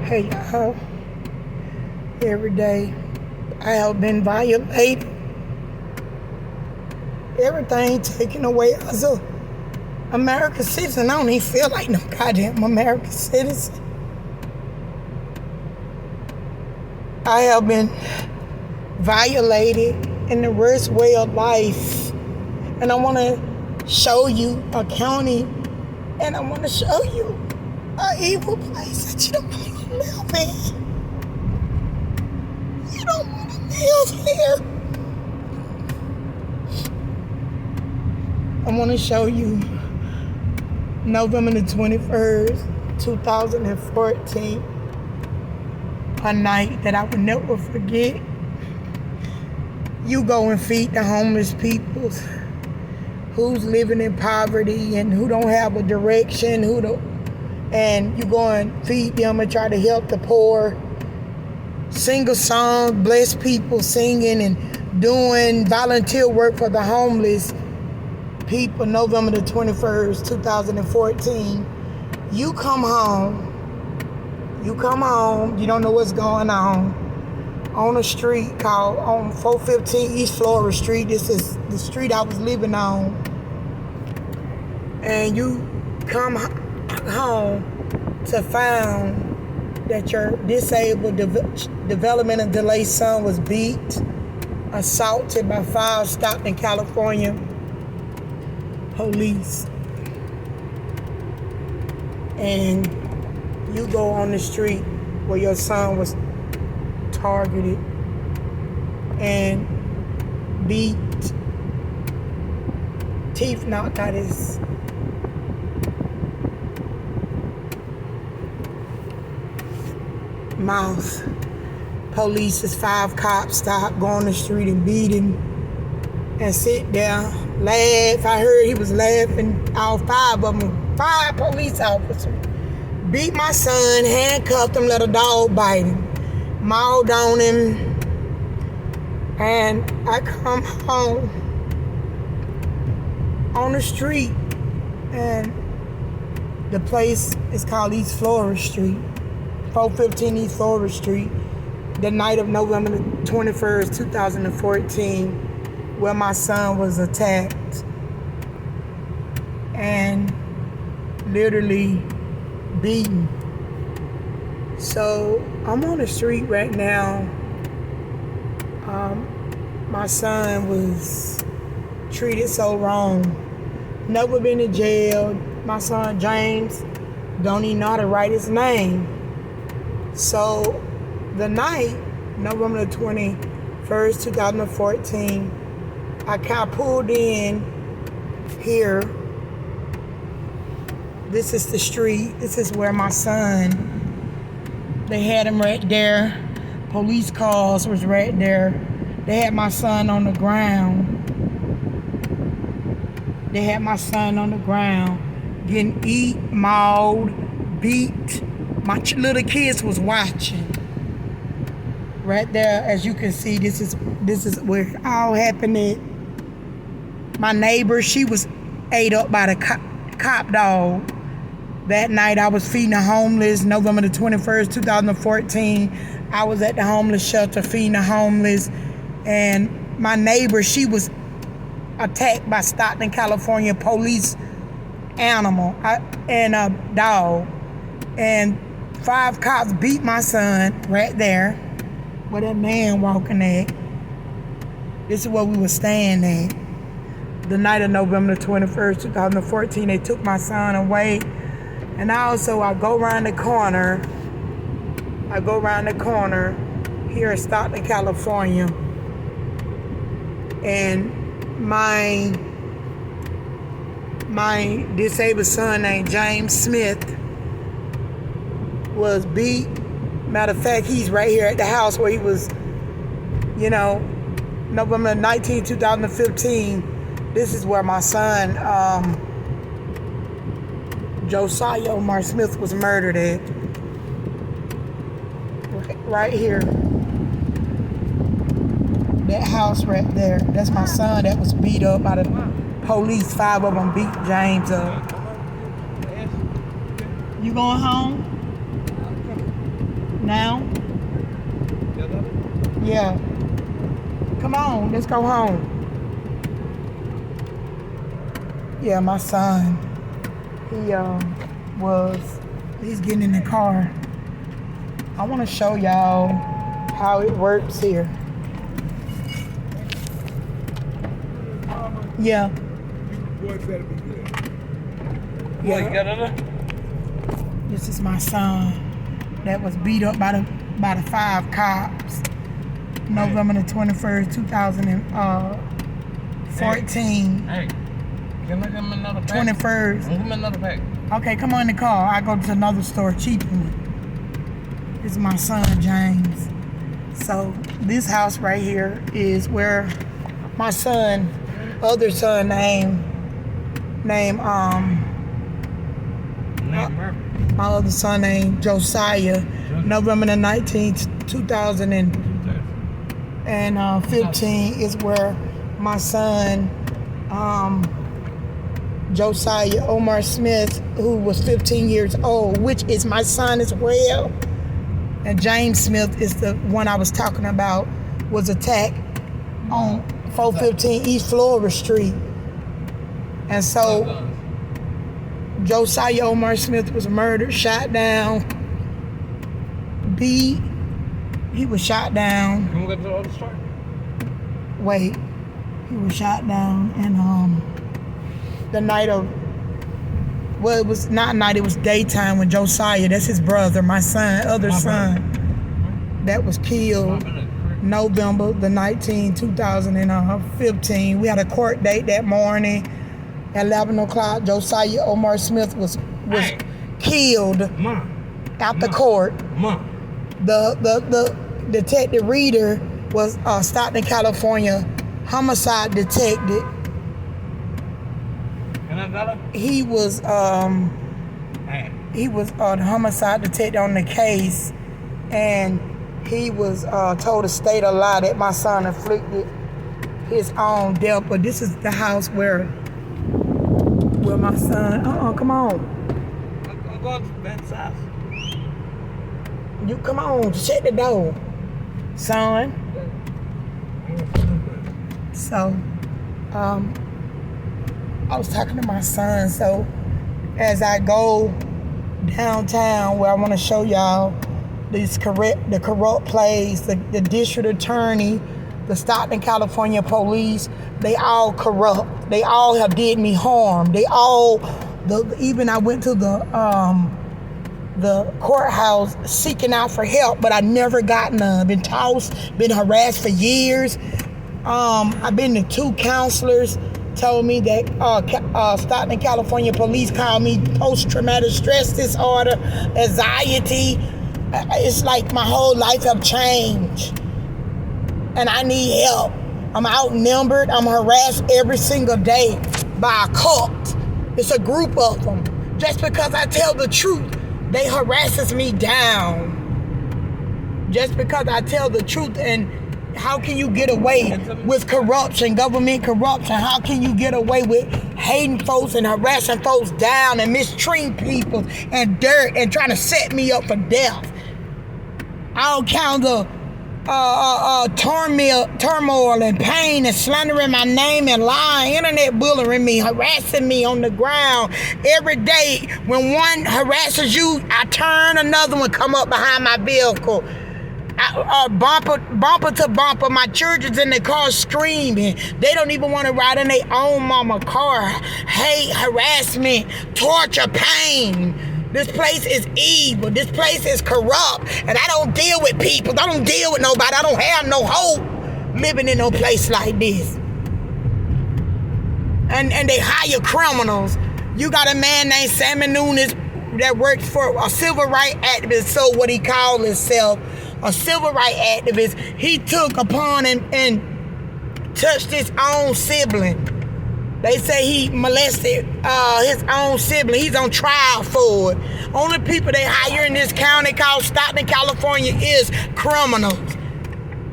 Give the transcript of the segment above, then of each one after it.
Hey y'all, every day I have been violated. Everything taken away as a American citizen. I don't even feel like no goddamn American citizen. I have been violated in the worst way of life. And I want to show you a county, and I want to show you an evil place that you don't want to live in. You don't want to live here. I want to show you November the 21st, 2014, a night that I will never forget. You go and feed the homeless people who's living in poverty and who don't have a direction, and you go and feed them and try to help the poor. Sing a song, bless people singing and doing volunteer work for the homeless people. November the 21st, 2014. You come home, you don't know what's going on a street called on 415 East Florida Street. This is the street I was living on. And you come home to find that your disabled development and delay son was beat, assaulted by 5 Stockton, California police. And you go on the street where your son was targeted and beat, teeth knocked out his mouth. Police's 5 cops stopped, go on the street and beat him and sit there, laugh. I heard he was laughing. All 5 of them, 5 police officers, beat my son, handcuffed him, let a dog bite him, mauled on him. And I come home on the street, and the place is called East Florida Street, 415 East Florida Street, the night of November the 21st, 2014, where my son was attacked and literally beaten. So I'm on the street right now. My son was treated so wrong. Never been in jail. My son James don't even know how to write his name. So the night, November the 21st, 2014, I kind of pulled in here. This is the street. This is where my son, they had him right there. Police cars was right there. They had my son on the ground. Getting eat, mauled, beat. My little kids was watching. Right there, as you can see, this is where it all happened at. My neighbor, she was ate up by the cop dog. That night I was feeding the homeless, November the 21st, 2014. I was at the homeless shelter feeding the homeless. And my neighbor, she was attacked by Stockton, California police animal and a dog. And 5 cops beat my son right there where that man walking at. This is where we were staying at. The night of November 21st, 2014, they took my son away. And also I go around the corner here in Stockton, California. And my disabled son named James Smith was beat. Matter of fact, he's right here at the house where he was, November 19, 2015. This is where my son, Josiah Omar Smith, was murdered at. Right here. That house right there. That's my son that was beat up by the police. 5 of them beat James up. You going home? Now? Yeah. Come on, let's go home. Yeah, my son, he's getting in the car. I want to show y'all how it works here. Yeah. Yeah. This is my son that was beat up by the 5 cops. November the 21st, 2014. Hey, can I give him another pack? 21st. Give him another pack. Okay, come on in the car. I go to another store, cheaper one. This is my son, James. So this house right here is where my son, other son named my other son named Josiah, November the 19th, 2015 is where my son, Josiah Omar Smith, who was 15 years old, which is my son as well. And James Smith is the one I was talking about, was attacked on 415 East Florida Street. And so Josiah Omar Smith was murdered, shot down, beat. He was shot down. Can we go to the other store? Wait. He was shot down and the night of, well, it was not night, it was daytime when Josiah, that's his brother, my son, son, that was killed November the 19th, 2015. We had a court date that morning at 11 o'clock. Josiah Omar Smith was killed after court. The detective Reader was Stockton, California homicide detective. He was the homicide detective on the case, and he was told to state a lie that my son inflicted his own death. But this is the house where my son. Come on. I'm going to Ben's house. You come on, shut the door, son. So, I was talking to my son. So, as I go downtown, where I want to show y'all the corrupt place, the district attorney, the Stockton, California police, they all corrupt. They all have did me harm. They all, even I went to the courthouse seeking out for help, but I never got none. Been tossed, been harassed for years. I've been to 2 counselors, told me that Stockton, California police called me post-traumatic stress disorder, anxiety. It's like my whole life have changed, and I need help. I'm outnumbered. I'm harassed every single day by a cult. It's a group of them. Just because I tell the truth, they harasses me down. Just because I tell the truth. And how can you get away with corruption, government corruption? How can you get away with hating folks and harassing folks down and mistreating people and dirt and trying to set me up for death? All kinds of turmoil and pain and slandering my name and lying, internet bullying me, harassing me on the ground every day. When one harasses you, I turn, another one come up behind my vehicle. Bumper to bumper, my children's in the car screaming. They don't even want to ride in their own mama car. Hate, harassment, torture, pain. This place is evil. This place is corrupt. And I don't deal with people. I don't deal with nobody. I don't have no hope living in no place like this. And they hire criminals. You got a man named Sammy Nunes that works for a civil rights activist, so what he called himself, a civil rights activist. He took upon and touched his own sibling. They say he molested his own sibling. He's on trial for it. Only people they hire in this county called Stockton, California is criminals.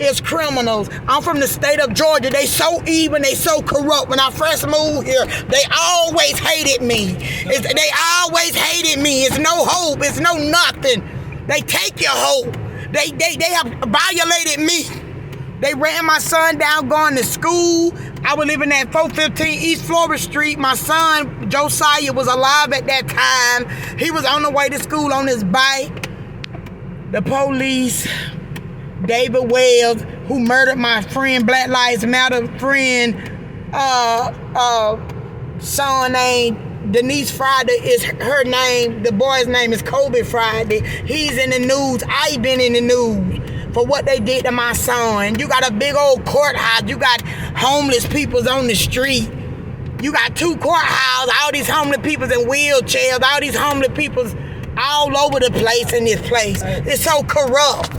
It's criminals. I'm from the state of Georgia. They so evil, they so corrupt. When I first moved here, they always hated me. They always hated me. It's no hope. It's no nothing. They take your hoe. They have violated me. They ran my son down going to school. I was living at 415 East Florida Street. My son, Josiah, was alive at that time. He was on the way to school on his bike. The police, David Wells, who murdered my friend, Black Lives Matter friend, son named Denise Friday is her name. The boy's name is Kobe Friday. He's in the news. I've been in the news for what they did to my son. You got a big old courthouse. You got homeless people on the street. You got 2 courthouses. All these homeless people in wheelchairs. All these homeless people all over the place in this place. It's so corrupt.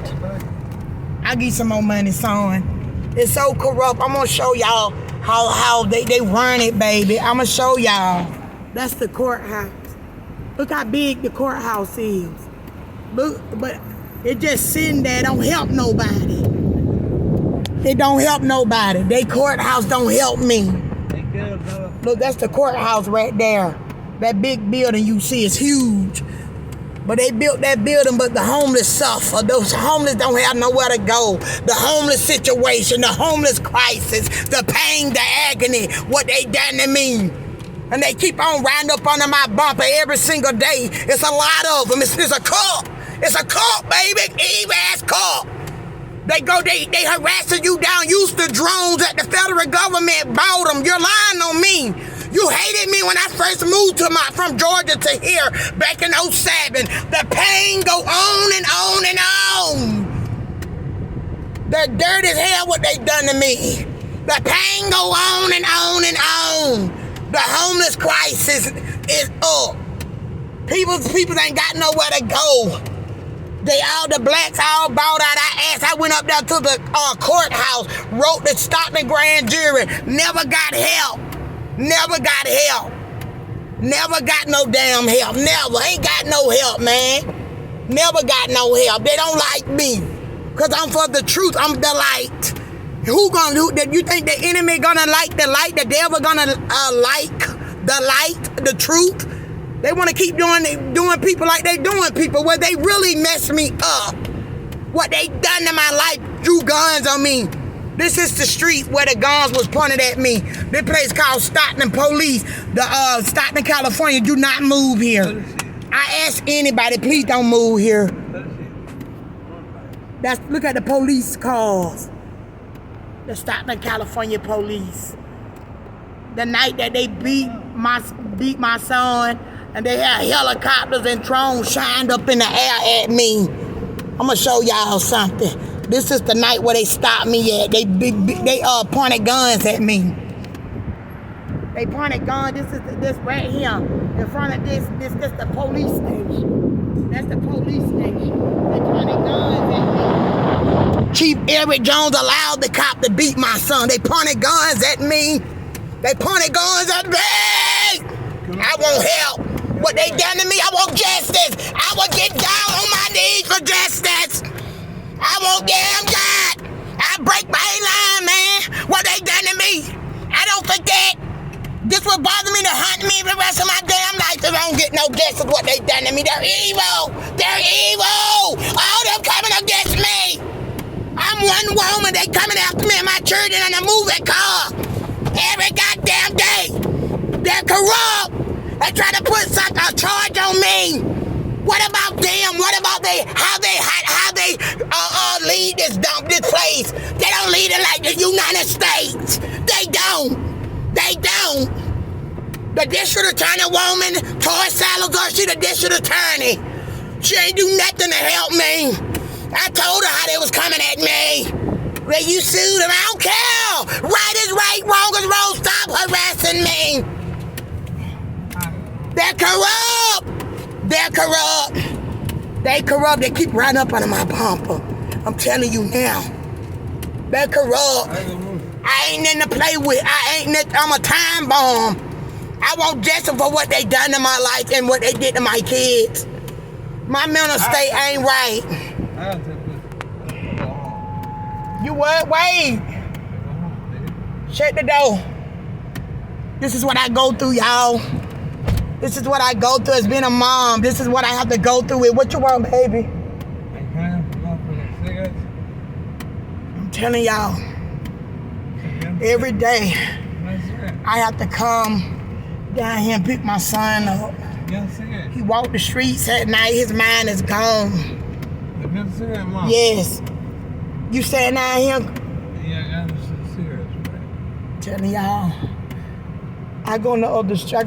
I'll give you some more money, son. It's so corrupt. I'm going to show y'all how they run it, baby. I'm going to show y'all. That's the courthouse. Look how big the courthouse is. Look, but it just sitting there, don't help nobody. It don't help nobody. They courthouse don't help me. Look, that's the courthouse right there. That big building you see is huge. But they built that building, but the homeless suffer. Those homeless don't have nowhere to go. The homeless situation, the homeless crisis, the pain, the agony, what they done to me. And they keep on riding up under my bumper every single day. It's a lot of them. It's a cult. It's a cult, baby. Evil-ass cult. They harassing you down. Use the drones that the federal government bought them. You're lying on me. You hated me when I first moved from Georgia to here back in 07. The pain go on and on and on. They're dirty as hell what they done to me. The pain go on and on and on. The homeless crisis is up. People ain't got nowhere to go. The blacks all bought out our ass. I went up there to the courthouse, wrote the Stockton grand jury, never got help. Never got help. Never got no damn help. Never. Ain't got no help, man. Never got no help. They don't like me. Because I'm for the truth. I'm the light. You think the enemy gonna like the light? The devil gonna like the light, the truth? They want to keep doing people like they doing people where they really mess me up. What they done to my life, drew guns on me. This is the street where the guns was pointed at me. This place called Stockton Police. The Stockton, California, do not move here. I ask anybody, please don't move here. Look at the police cars. The Stockton, California police. The night that they beat my son, and they had helicopters and drones shined up in the air at me. I'm gonna show y'all something. This is the night where they stopped me at. They pointed guns at me. They pointed guns. This right here in front of this the police station. That's the police station. They pointed guns at me. Chief Eric Jones allowed the cop to beat my son. They pointed guns at me. They pointed guns at me. I want help. What they done to me, I want justice. I will get down on my knees for justice. I want damn God. I break my line, man. What they done to me. I don't forget. This will bother me to hunt me the rest of my damn life if I don't get no justice what they done to me. They're evil. They're evil. All them coming against me. I'm one woman. They coming after me and my children in a moving car. Every goddamn day. They're corrupt. They try to put a charge on me. What about them? What about how they lead this place? They don't lead it like the United States. They don't. The district attorney woman, Troy Salazar, she the district attorney. She ain't do nothing to help me. I told her how they was coming at me. Well, you sued them. I don't care. Right is right, wrong is wrong. Stop harassing me. They're corrupt. They're corrupt. They corrupt. They keep riding up under my bumper. I'm telling you now. They're corrupt. I ain't nothing to play with. I'm a time bomb. I want justice for what they done to my life and what they did to my kids. My mental state ain't right. You what? Wait. Shut the door. This is what I go through, y'all. This is what I go through as being a mom. This is what I have to go through with. What you want, baby? telling y'all, every day I have to come down here and pick my son up. He walked the streets at night. His mind is gone. Yes. You saying down here? Yeah, that's serious, man. Telling y'all, I go to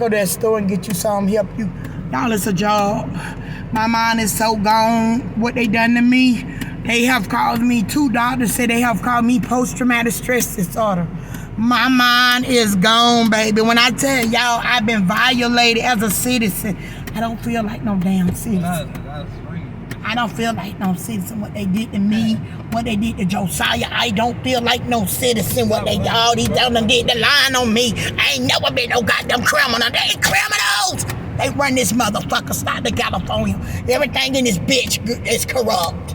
that store and get you something, help you. Y'all, it's a job. My mind is so gone. What they done to me, they have called me, 2 doctors say they have called me post-traumatic stress disorder. My mind is gone, baby. When I tell y'all I've been violated as a citizen, I don't feel like no damn citizen. I don't feel like no citizen. What they did to me, what they did to Josiah, I don't feel like no citizen. What they all these done did the line on me. I ain't never been no goddamn criminal. They ain't criminals. They run this motherfucker, Stockton, California. Everything in this bitch is corrupt.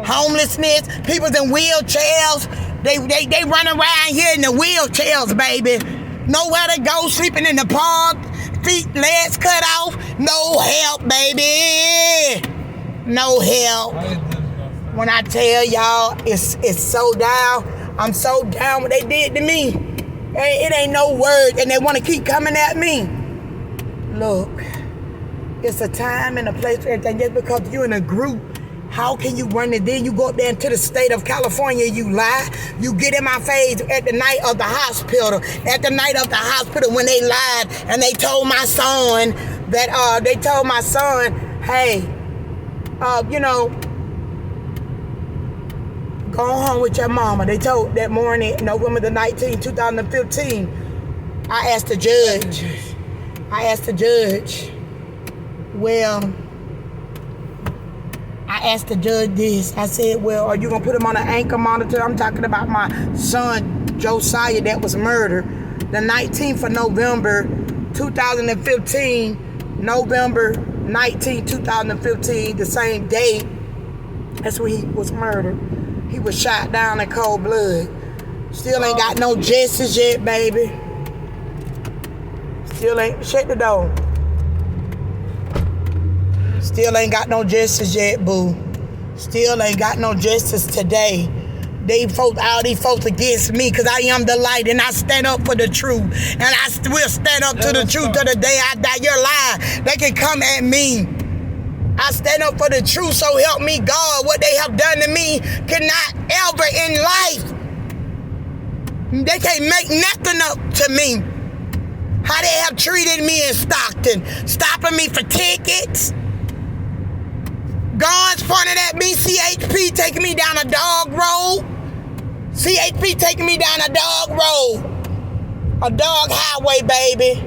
Homelessness, people in wheelchairs. They run around here in the wheelchairs, baby. Nowhere to go, sleeping in the park, feet, legs cut off. No help, baby. No help. When I tell y'all, it's so down. I'm so down what they did to me. It ain't no word, and they want to keep coming at me. Look, it's a time and a place for everything. Just because you're in a group, how can you run it? Then you go up there into the state of California, you lie. You get in my face at the night of the hospital. At the night of the hospital when they lied and they told my son that, hey, go home with your mama. They told that morning, November the 19th, 2015, I asked the judge this. I said, well, are you going to put him on an ankle monitor? I'm talking about my son, Josiah, that was murdered. The 19th of November, 2015, November 19, 2015, the same day, that's when he was murdered. He was shot down in cold blood. Still ain't got no justice yet, baby. Still ain't, shut the door. Still ain't got no justice yet, boo. Still ain't got no justice today. All these folks against me because I am the light and I stand up for the truth. And I will stand up to the truth to the day I die. You're lying. They can come at me. I stand up for the truth, so help me God. What they have done to me cannot ever in life. They can't make nothing up to me. How they have treated me in Stockton. Stopping me for tickets. Guns pointed at me. CHP taking me down a dog road. CHP taking me down a dog road. A dog highway, baby.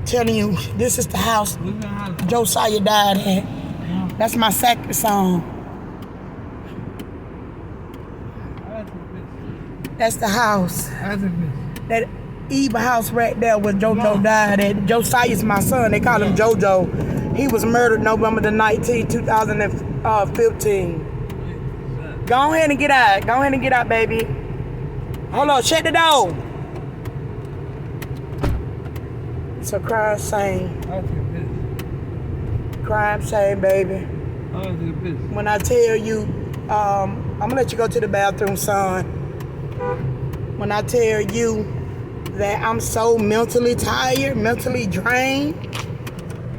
Telling you, this is the house Josiah died at. That's my second song. That's the house. That evil house right there where JoJo died at. Josiah's my son. They call him JoJo. He was murdered November the 19th, 2015. Go ahead and get out. Go ahead and get out, baby. Hold on, shut the door. It's a crime scene. Crime scene, baby. When I tell you, I'm gonna let you go to the bathroom, son. When I tell you that I'm so mentally tired, mentally drained,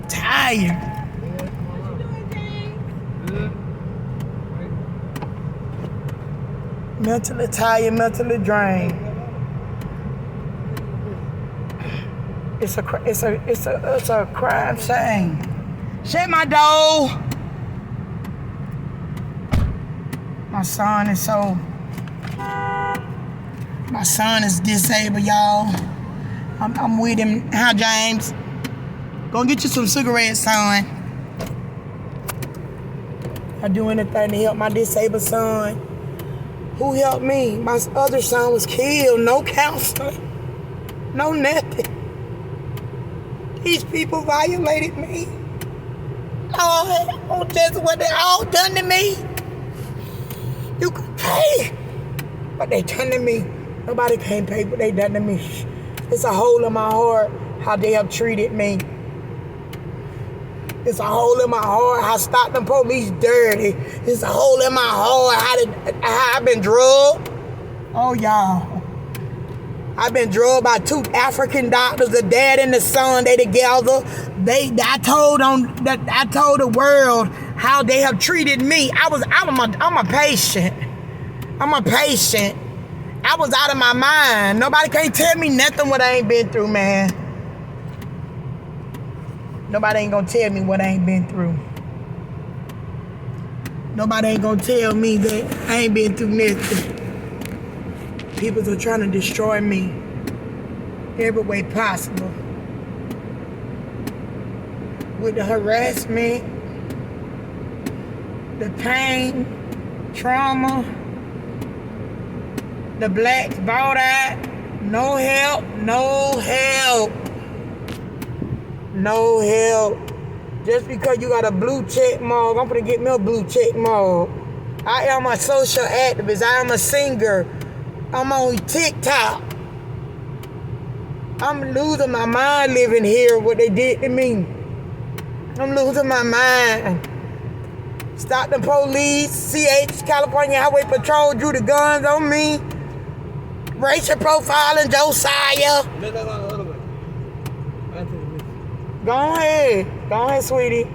tired. Mentally tired, mentally drained. It's a crime scene. Shut my door. My son is disabled, y'all. I'm with him. Hi, James. Go get you some cigarettes, son. I do anything to help my disabled son. Who helped me? My other son was killed. No counseling. No nothing. These people violated me. Oh, just what they all done to me. You could pay. What they done to me. Nobody can't pay what they done to me. It's a hole in my heart how they have treated me. It's a hole in my heart. How Stockton police dirty. It's a hole in my heart. How I've been drugged. Oh, y'all. I've been drugged by 2 African doctors, the dad and the son. They together. I told the world how they have treated me. I'm a patient. I'm a patient. I was out of my mind. Nobody can't tell me nothing what I ain't been through, man. Nobody ain't gonna tell me what I ain't been through. Nobody ain't gonna tell me that I ain't been through nothing. People are trying to destroy me every way possible. With the harassment, the pain, trauma, the blacks bought out, no help, no help. No help. Just because you got a blue check mark, I'm gonna get me a blue check mark. I am a social activist. I am a singer. I'm on TikTok. I'm losing my mind living here, what they did to me. I'm losing my mind. Stockton police, California Highway Patrol drew the guns on me. Racial profiling, Josiah. Go ahead, sweetie.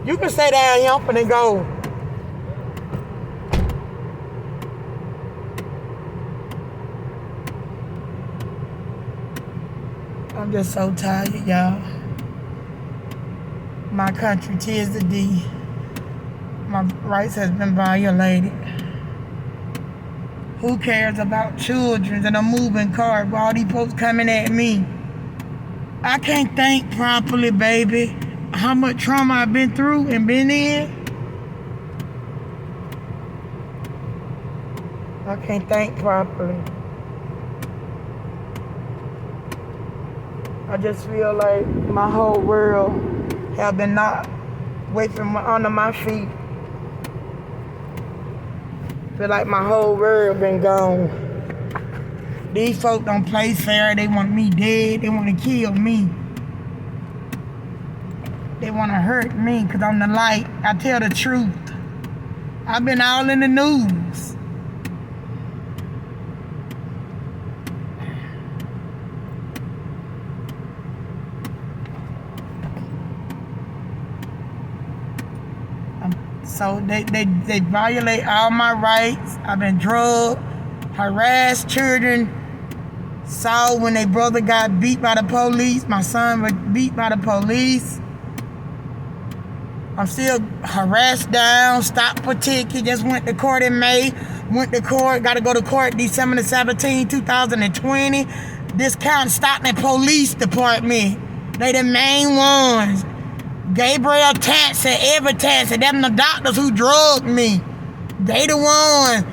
You can stay down here, I'm finna go. I'm just so tired, y'all. My country, tis the D. My rights has been violated. Who cares about children and a moving car while all these folks coming at me? I can't think properly, baby. How much trauma I've been through and been in. I can't think properly. I just feel like my whole world have been knocked away from under my feet. Feel like my whole world been gone. These folk don't play fair. They want me dead. They want to kill me. They want to hurt me because I'm the light. I tell the truth. I've been all in the news. So they violate all my rights. I've been drugged, harassed children. Saw when their brother got beat by the police. My son was beat by the police. I'm still harassed down, stopped for ticket, just went to court in May. Went to court, got to go to court December the 17th, 2020. This county Stockton Police Department, they the main ones. Gabriel Tanson, Everett Tanson, them the doctors who drugged me. They the ones.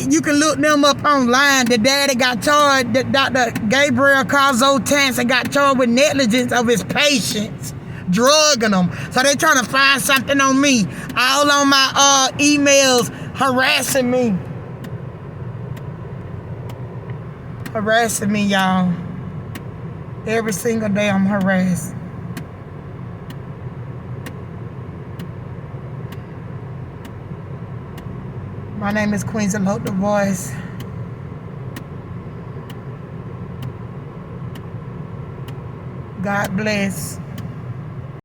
You can look them up online. The daddy got charged, Dr. Gabriel Carzo Tanson got charged with negligence of his patients, drugging them. So they trying to find something on me. All on my emails, harassing me. Harassing me, y'all. Every single day I'm harassed. My name is Queen Zalote, the voice. God bless.